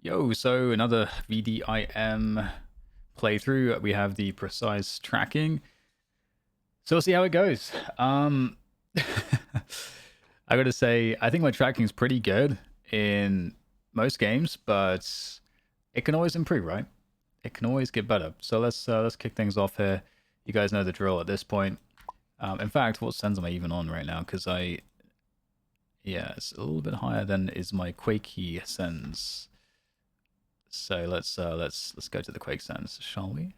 Yo, so another VDIM playthrough. We have the precise tracking. So we'll see how it goes. I gotta say, I think my tracking is pretty good in most games, but it can always improve, right? It can always get better. So let's kick things off here. You guys know the drill at this point. In fact, what sends am I even on right now? Because yeah, it's a little bit higher than is my Quakey sends. So let's go to the Quake sends, shall we?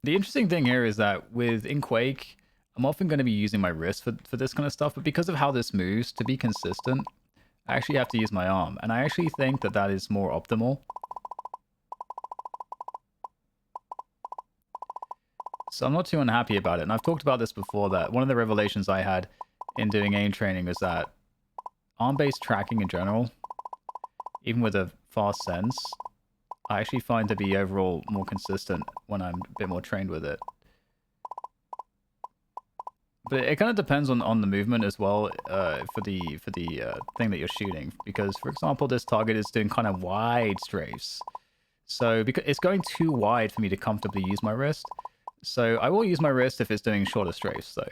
The interesting thing here is that in Quake, I'm often going to be using my wrist for this kind of stuff, but because of how this moves, to be consistent, I actually have to use my arm, and I actually think that that is more optimal. So I'm not too unhappy about it, and I've talked about this before, that one of the revelations I had in doing aim training was that arm-based tracking in general, even with a fast sense, I actually find to be overall more consistent when I'm a bit more trained with it. But it kind of depends on the movement as well for the thing that you're shooting. Because, for example, this target is doing kind of wide strafes. So because it's going too wide for me to comfortably use my wrist. So I will use my wrist if it's doing shorter strafes, though.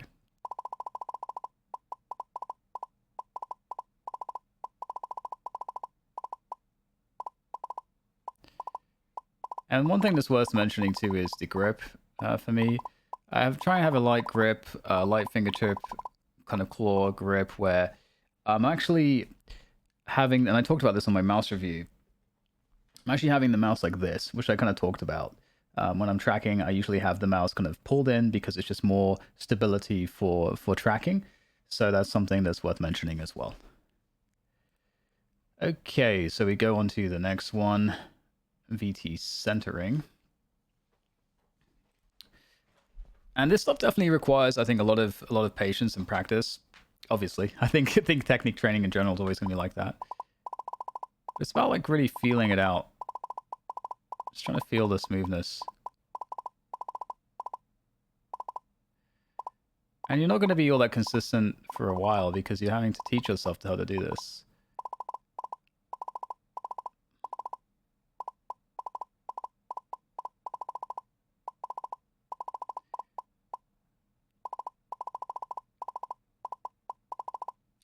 And one thing that's worth mentioning too is the grip for me. I try and have a light grip, light fingertip, kind of claw grip, where I'm actually having, and I talked about this on my mouse review, I'm actually having the mouse like this, which I kind of talked about. When I'm tracking, I usually have the mouse kind of pulled in because it's just more stability for tracking. So that's something that's worth mentioning as well. Okay, so we go on to the next one, VT centering. And this stuff definitely requires, I think, a lot of patience and practice. Obviously, I think technique training in general is always going to be like that. It's about like really feeling it out. Just trying to feel the smoothness. And you're not going to be all that consistent for a while because you're having to teach yourself how to do this.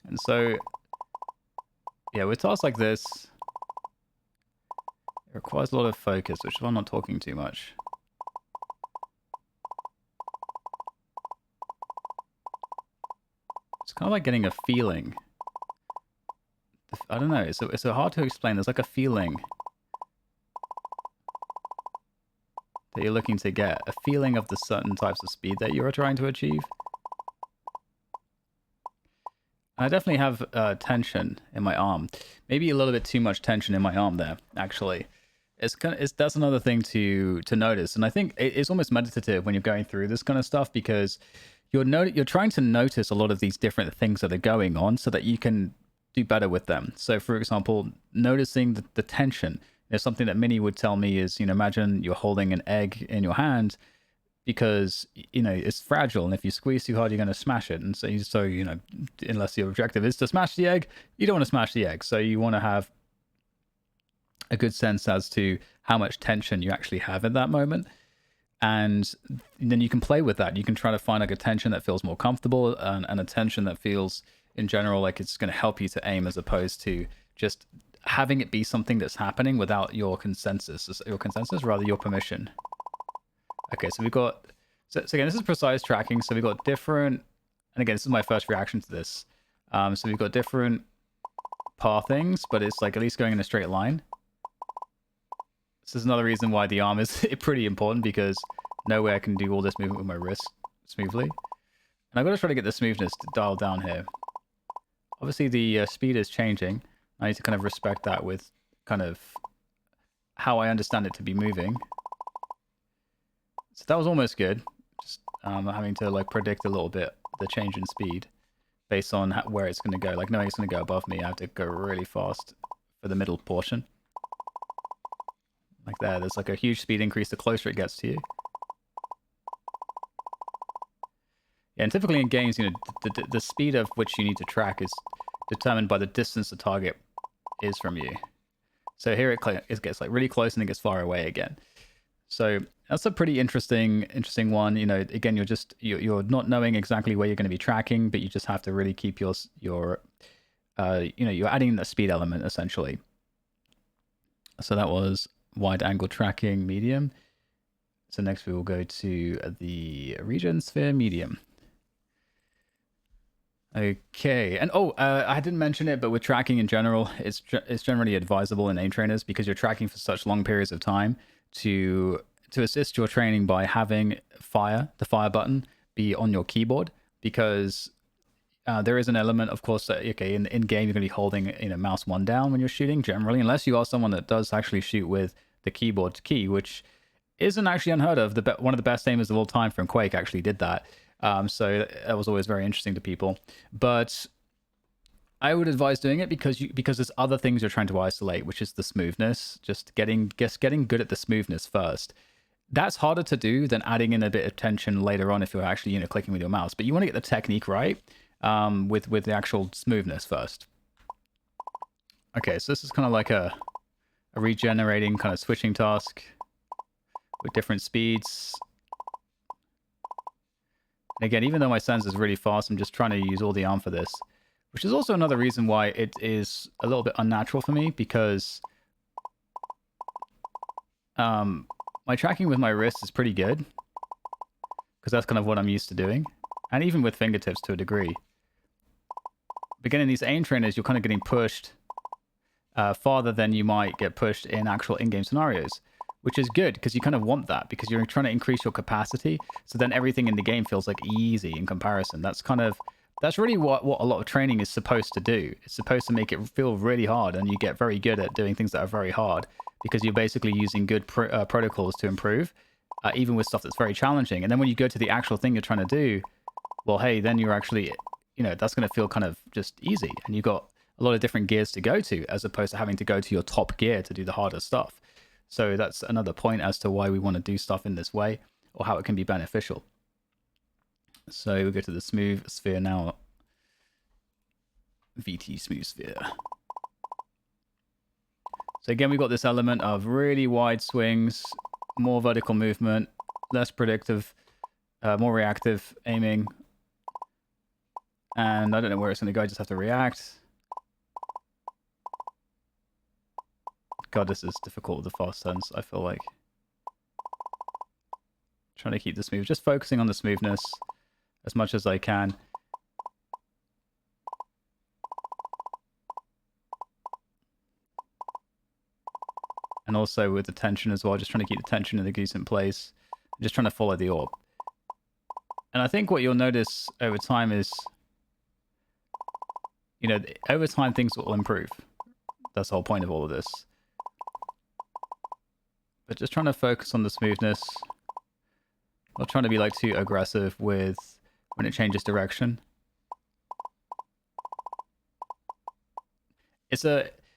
And so, yeah, with tasks like this, it requires a lot of focus, which I'm not talking too much. It's kind of like getting a feeling. I don't know, it's so hard to explain. There's like a feeling that you're looking to get, a feeling of the certain types of speed that you're trying to achieve. I definitely have tension in my arm. Maybe a little bit too much tension in my arm there, actually. That's another thing to notice. And I think it's almost meditative when you're going through this kind of stuff because you're trying to notice a lot of these different things that are going on so that you can do better with them. So, for example, noticing the tension. Something that Minnie would tell me is, imagine you're holding an egg in your hand because it's fragile, and if you squeeze too hard, you're going to smash it. And so unless your objective is to smash the egg, you don't want to smash the egg. So you want to have a good sense as to how much tension you actually have in that moment, and then you can play with that. You can try to find like a tension that feels more comfortable and a tension that feels in general like it's going to help you to aim, as opposed to just having it be something that's happening without your consensus, rather your permission. Okay, so we've got, so again, this is precise tracking. So we've got different, and again, this is my first reaction to this. So we've got different pathings, but it's like at least going in a straight line. This is another reason why the arm is pretty important, because no way I can do all this movement with my wrist smoothly. And I've got to try to get the smoothness to dial down here. Obviously the speed is changing. I need to kind of respect that with kind of how I understand it to be moving. So that was almost good. Just having to like predict a little bit the change in speed based on where it's going to go. Like knowing it's going to go above me, I have to go really fast for the middle portion. Like there's like a huge speed increase the closer it gets to you. Yeah, and typically in games, you know, the speed of which you need to track is determined by the distance the target is from you. So here it gets like really close and it gets far away again. So that's a pretty interesting one. You know, again, you're not knowing exactly where you're going to be tracking, but you just have to really keep your you know, you're adding the speed element essentially. So that was wide angle tracking medium. So next we will go to the region sphere medium. Okay, and I didn't mention it, but with tracking in general, it's generally advisable in aim trainers because you're tracking for such long periods of time to assist your training by having the fire button be on your keyboard, because there is an element, of course, that, okay, in game you're going to be holding, you know, mouse 1 down when you're shooting generally, unless you are someone that does actually shoot with the keyboard key, which isn't actually unheard of. One of the best aimers of all time from Quake actually did that. So that was always very interesting to people. But I would advise doing it because there's other things you're trying to isolate, which is the smoothness. Just getting good at the smoothness first. That's harder to do than adding in a bit of tension later on if you're actually, you know, clicking with your mouse. But you want to get the technique right with the actual smoothness first. Okay, so this is kind of like a regenerating kind of switching task with different speeds. And again, even though my sense is really fast, I'm just trying to use all the arm for this, which is also another reason why it is a little bit unnatural for me, because my tracking with my wrist is pretty good, because that's kind of what I'm used to doing, and even with fingertips to a degree. Beginning these aim trainers, you're kind of getting pushed farther than you might get pushed in actual in-game scenarios, which is good because you kind of want that, because you're trying to increase your capacity, so then everything in the game feels like easy in comparison. That's really what a lot of training is supposed to do. It's supposed to make it feel really hard, and you get very good at doing things that are very hard because you're basically using good protocols to improve, even with stuff that's very challenging. And then when you go to the actual thing you're trying to do, well, hey, then you're actually, you know, that's going to feel kind of just easy, and you've got a lot of different gears to go to, as opposed to having to go to your top gear to do the harder stuff. So that's another point as to why we want to do stuff in this way, or how it can be beneficial. So we go to the smooth sphere now. VT smooth sphere. So again, we've got this element of really wide swings, more vertical movement, less predictive, more reactive aiming. And I don't know where it's going to go. I just have to react. God, this is difficult with the fast turns, I feel like. Trying to keep the smooth, just focusing on the smoothness as much as I can. And also with the tension as well, just trying to keep the tension in the goose in place. Just trying to follow the orb. And I think what you'll notice over time is, you know, over time things will improve. That's the whole point of all of this. But just trying to focus on the smoothness. Not trying to be like too aggressive with when it changes direction.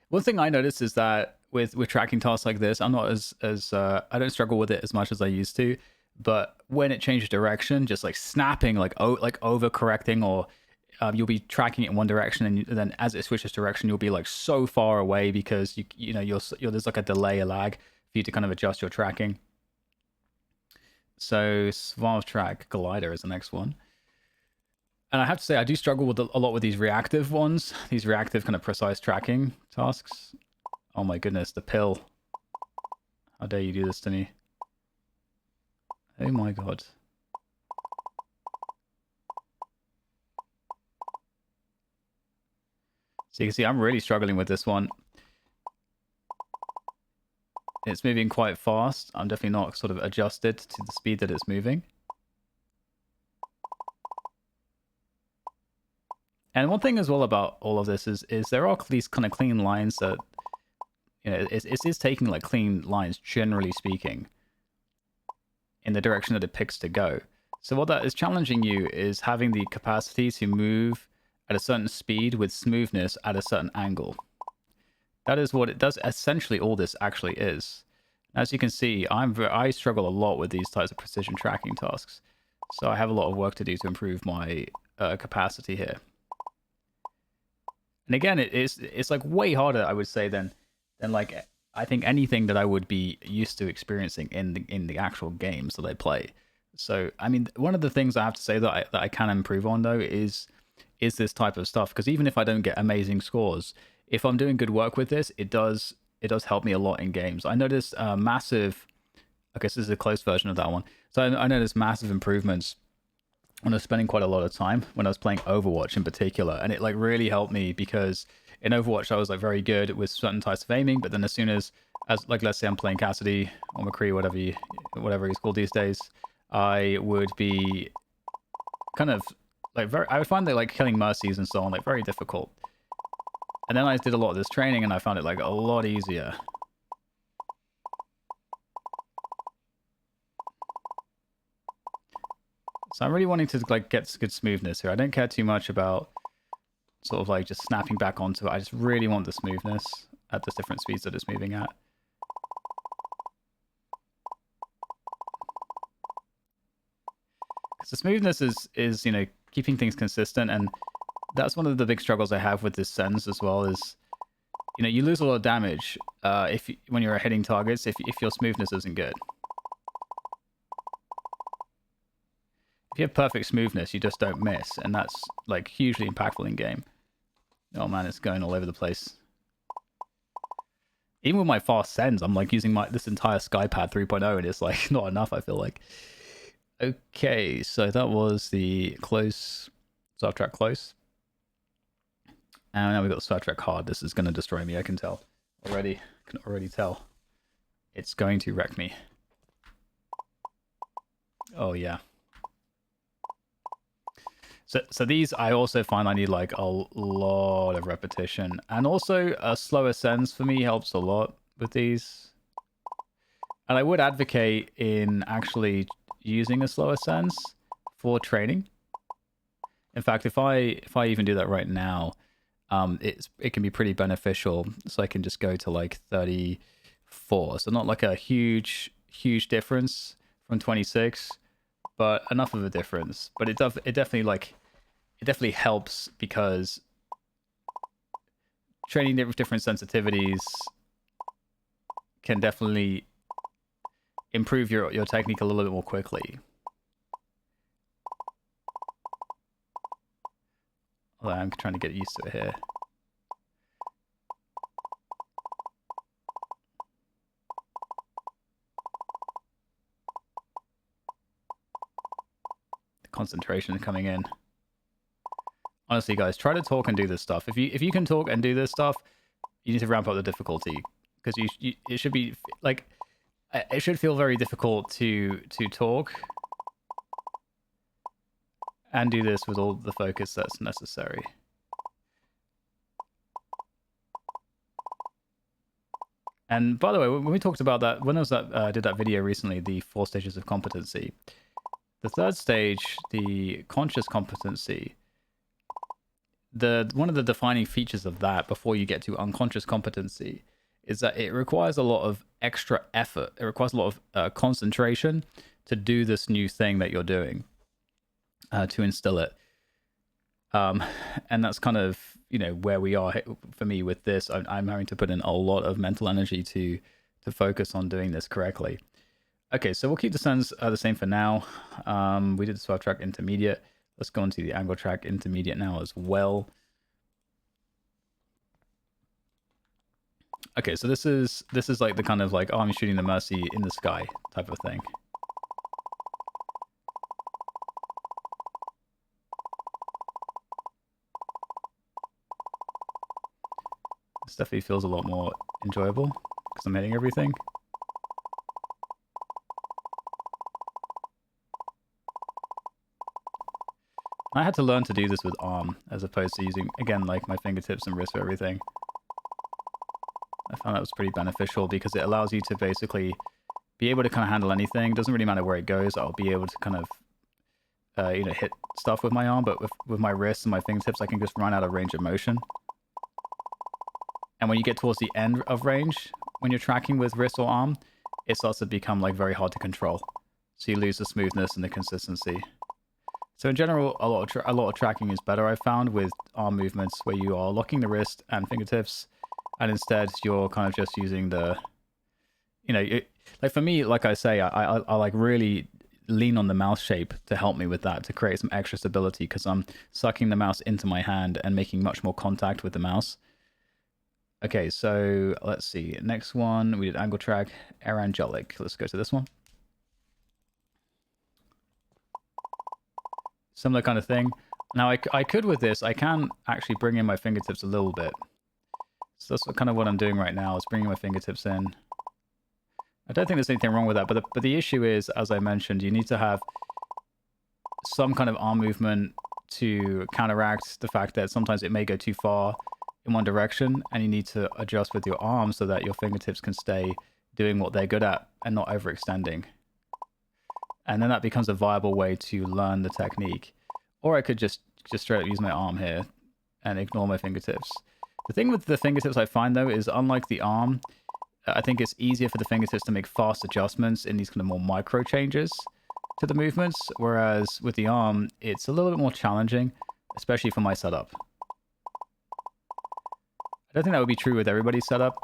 One thing I noticed is that with tracking tasks like this, I'm not as I don't struggle with it as much as I used to. But when it changes direction, just like snapping, like overcorrecting, or you'll be tracking it in one direction, and then as it switches direction, you'll be like so far away because you know there's like a delay, a lag for you to kind of adjust your tracking. So Swarm Track Glider is the next one. And I have to say, I do struggle with a lot with these reactive ones, these reactive kind of precise tracking tasks. Oh my goodness, the pill. How dare you do this to me? Oh my god. So you can see I'm really struggling with this one. It's moving quite fast. I'm definitely not sort of adjusted to the speed that it's moving. And one thing as well about all of this is there are these kind of clean lines that, you know, it is taking like clean lines, generally speaking, in the direction that it picks to go. So what that is challenging you is having the capacity to move at a certain speed with smoothness at a certain angle. That is what it does. Essentially, all this actually is. As you can see, I struggle a lot with these types of precision tracking tasks. So I have a lot of work to do to improve my capacity here. And again, it's like way harder, I would say, than like I think anything that I would be used to experiencing in the actual games that I play. So I mean, one of the things I have to say that I can improve on though is this type of stuff, because even if I don't get amazing scores, if I'm doing good work with this, it does help me a lot in games. I noticed massive. I guess this is a close version of that one. So I noticed massive improvements when I was spending quite a lot of time when I was playing Overwatch in particular, and it like really helped me because in Overwatch I was like very good with certain types of aiming, but then as soon as like let's say I'm playing Cassidy or McCree, whatever he's called these days, I would be kind of like I would find that like killing mercies and so on like very difficult. And then I did a lot of this training and I found it like a lot easier. So I'm really wanting to like get good smoothness here. I don't care too much about sort of like just snapping back onto it. I just really want the smoothness at the different speeds that it's moving at. Because the smoothness is you know, keeping things consistent, and that's one of the big struggles I have with this sentence as well. Is you know, you lose a lot of damage when you're hitting targets if your smoothness isn't good. If you have perfect smoothness, you just don't miss, and that's like hugely impactful in game. Oh man, it's going all over the place. Even with my fast sends, I'm like using this entire Skypad 3.0, and it's like not enough, I feel like. Okay, so that was the close, soft track close. And now we've got the soft track hard. This is going to destroy me, I can tell. I can already tell. It's going to wreck me. Oh yeah. So these, I also find I need like a lot of repetition. And also a slower sends for me helps a lot with these. And I would advocate in actually using a slower sends for training. In fact, if I even do that right now, it can be pretty beneficial. So I can just go to like 34. So not like a huge difference from 26. But enough of a difference. But it definitely helps because training different sensitivities can definitely improve your technique a little bit more quickly. Although I'm trying to get used to it here. Concentration coming in. Honestly, guys, try to talk and do this stuff. If you can talk and do this stuff, you need to ramp up the difficulty, because it should be like it should feel very difficult to talk and do this with all the focus that's necessary. And by the way, when we talked about that, when I did that video recently, the 4 stages of competency. The third stage, the conscious competency, one of the defining features of that before you get to unconscious competency is that it requires a lot of extra effort. It requires a lot of concentration to do this new thing that you're doing, to instill it. And that's kind of, you know, where we are for me with this. I'm having to put in a lot of mental energy to focus on doing this correctly. Okay, so we'll keep the sends the same for now. We did the soft track intermediate. Let's go into the angle track intermediate now as well. Okay, so this is like the kind of like, oh, I'm shooting the Mercy in the sky type of thing. This definitely feels a lot more enjoyable because I'm hitting everything. I had to learn to do this with arm as opposed to using, again, like my fingertips and wrist for everything. I found that was pretty beneficial because it allows you to basically be able to kind of handle anything. It doesn't really matter where it goes. I'll be able to kind of, you know, hit stuff with my arm, but with my wrists and my fingertips, I can just run out of range of motion. And when you get towards the end of range, when you're tracking with wrist or arm, it starts to become like very hard to control. So you lose the smoothness and the consistency. So in general, a lot of tracking is better, I found, with arm movements where you are locking the wrist and fingertips, and instead you're kind of just using the, like for me, like I say, I like really lean on the mouse shape to help me with that, to create some extra stability, because I'm sucking the mouse into my hand and making much more contact with the mouse. Okay, so let's see. Next one, we did angle track, air angelic. Let's go to this one. Similar kind of thing. Now, I could with this, I can actually bring in my fingertips a little bit. So that's kind of what I'm doing right now, is bringing my fingertips in. I don't think there's anything wrong with that, but the issue is, as I mentioned, you need to have some kind of arm movement to counteract the fact that sometimes it may go too far in one direction, and you need to adjust with your arms so that your fingertips can stay doing what they're good at and not overextending. And then that becomes a viable way to learn the technique. Or I could just straight up use my arm here and ignore my fingertips. The thing with the fingertips I find, though, is unlike the arm, I think it's easier for the fingertips to make fast adjustments in these kind of more micro changes to the movements, whereas with the arm, it's a little bit more challenging, especially for my setup. I don't think that would be true with everybody's setup,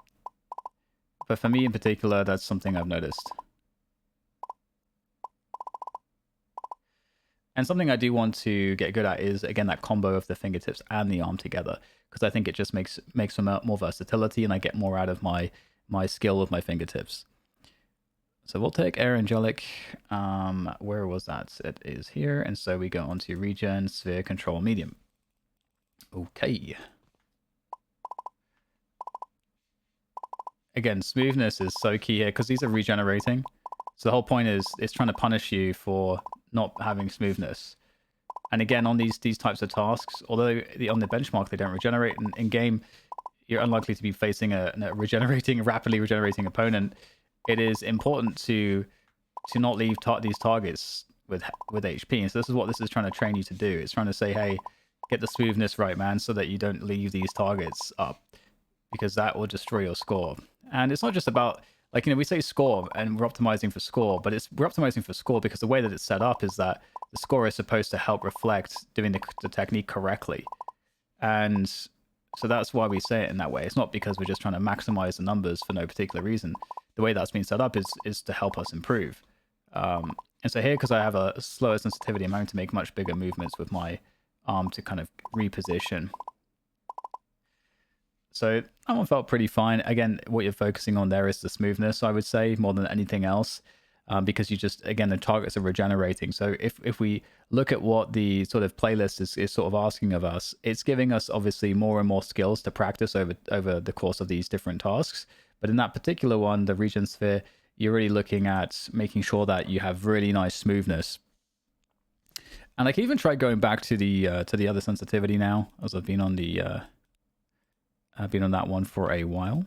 but for me in particular, that's something I've noticed. And something I do want to get good at is, again, that combo of the fingertips and the arm together, because I think it just makes for more versatility, and I get more out of my skill with my fingertips. So we'll take air angelic. Where was that? It is here. And so we go on to regen, sphere, control, medium. Okay. Again, smoothness is so key here because these are regenerating. So the whole point is it's trying to punish you for not having smoothness. And again, on these types of tasks, although on the benchmark they don't regenerate, in game you're unlikely to be facing a rapidly regenerating opponent. It is important to not leave these targets with HP. And so this is what this is trying to train you to do. It's trying to say, hey, get the smoothness right, man, so that you don't leave these targets up, because that will destroy your score. And it's not just about, like, we say score and we're optimizing for score, but we're optimizing for score because the way that it's set up is that the score is supposed to help reflect doing the technique correctly. And so that's why we say it in that way. It's not because we're just trying to maximize the numbers for no particular reason. The way that's been set up is to help us improve. And so here, because I have a slower sensitivity, I'm having to make much bigger movements with my arm to kind of reposition. So that one felt pretty fine. Again, what you're focusing on there is the smoothness, I would say, more than anything else. Because you just, again, the targets are regenerating. So if we look at what the sort of playlist is sort of asking of us, it's giving us obviously more and more skills to practice over the course of these different tasks. But in that particular one, the regen sphere, you're really looking at making sure that you have really nice smoothness. And I can even try going back to the other sensitivity now, as I've been on that one for a while.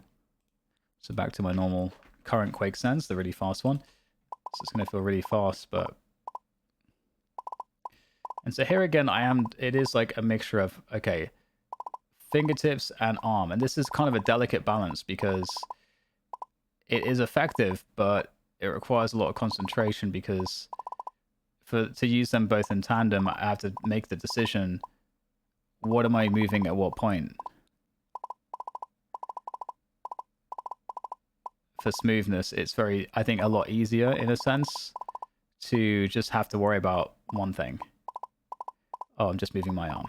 So back to my normal current Quake sense, the really fast one. So it's going to feel really fast, but... And so here again, it is like a mixture of, okay, fingertips and arm. And this is kind of a delicate balance because it is effective, but it requires a lot of concentration because to use them both in tandem, I have to make the decision, what am I moving at what point? For smoothness, it's very, I think, a lot easier in a sense to just have to worry about one thing. Oh, I'm just moving my arm.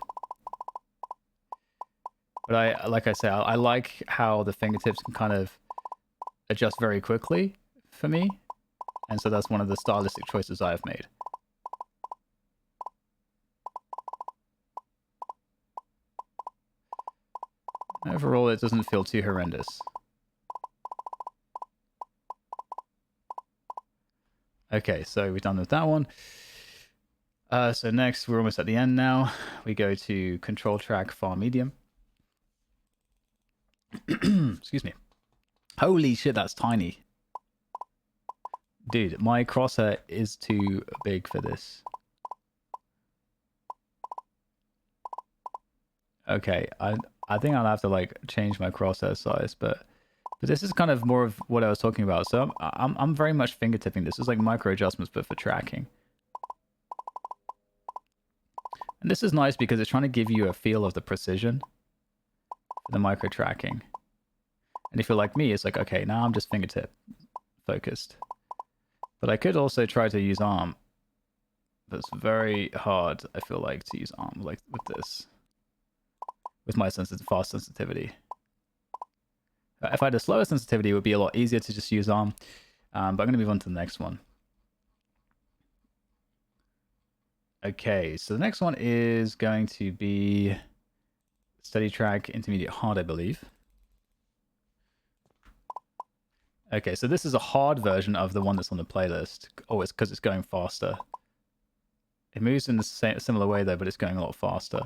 But like I say, I like how the fingertips can kind of adjust very quickly for me. And so that's one of the stylistic choices I have made. Overall, it doesn't feel too horrendous. Okay, so we're done with that one. So next, we're almost at the end now. We go to control track far medium. Excuse me. Holy shit, that's tiny. Dude, my crosshair is too big for this. Okay, I think I'll have to like change my crosshair size, but this is kind of more of what I was talking about. So I'm very much fingertipping. This is like micro adjustments, but for tracking. And this is nice because it's trying to give you a feel of the precision for the micro tracking. And if you're like me, it's like, okay, now I'm just fingertip focused. But I could also try to use arm. But it's very hard, I feel like, to use arm like with this. With my fast sensitivity. If I had a slower sensitivity, it would be a lot easier to just use arm. But I'm going to move on to the next one. Okay, so the next one is going to be steady track, intermediate hard, I believe. Okay, so this is a hard version of the one that's on the playlist. Oh, it's because it's going faster. It moves in the similar way though, but it's going a lot faster.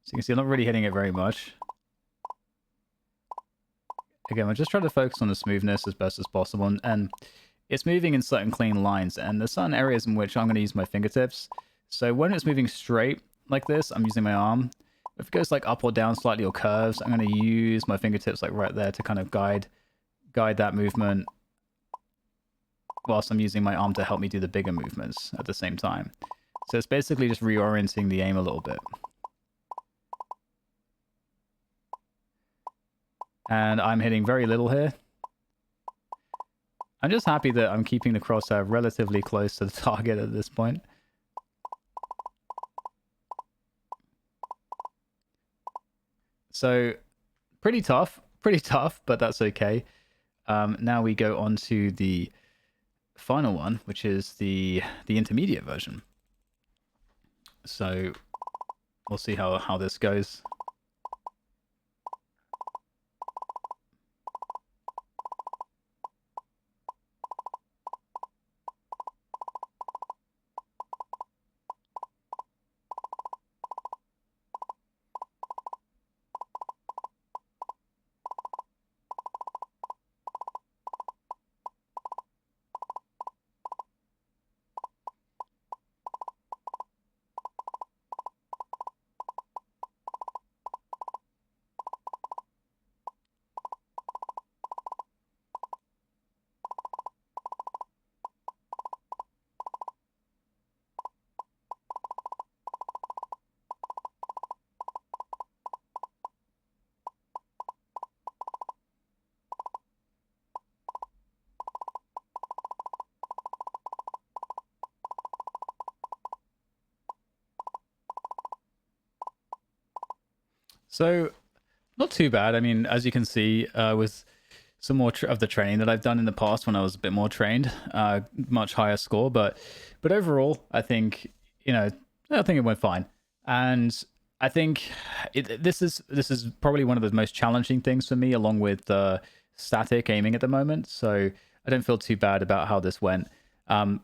So you can see I'm not really hitting it very much. Again, I'm just trying to focus on the smoothness as best as possible, and it's moving in certain clean lines, and there's certain areas in which I'm going to use my fingertips. So when it's moving straight like this, I'm using my arm. If it goes like up or down slightly or curves, I'm going to use my fingertips like right there to kind of guide that movement, whilst I'm using my arm to help me do the bigger movements at the same time. So it's basically just reorienting the aim a little bit. And I'm hitting very little here. I'm just happy that I'm keeping the crosshair relatively close to the target at this point. So pretty tough, but that's okay. Now we go on to the final one, which is the intermediate version. So we'll see how this goes. So not too bad. I mean, as you can see, with some more of the training that I've done in the past when I was a bit more trained, much higher score. But overall, I think, I think it went fine. And I think this is probably one of the most challenging things for me, along with static aiming at the moment. So I don't feel too bad about how this went.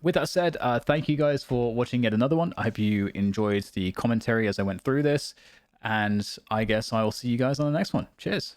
With that said, thank you guys for watching yet another one. I hope you enjoyed the commentary as I went through this. And I guess I will see you guys on the next one. Cheers.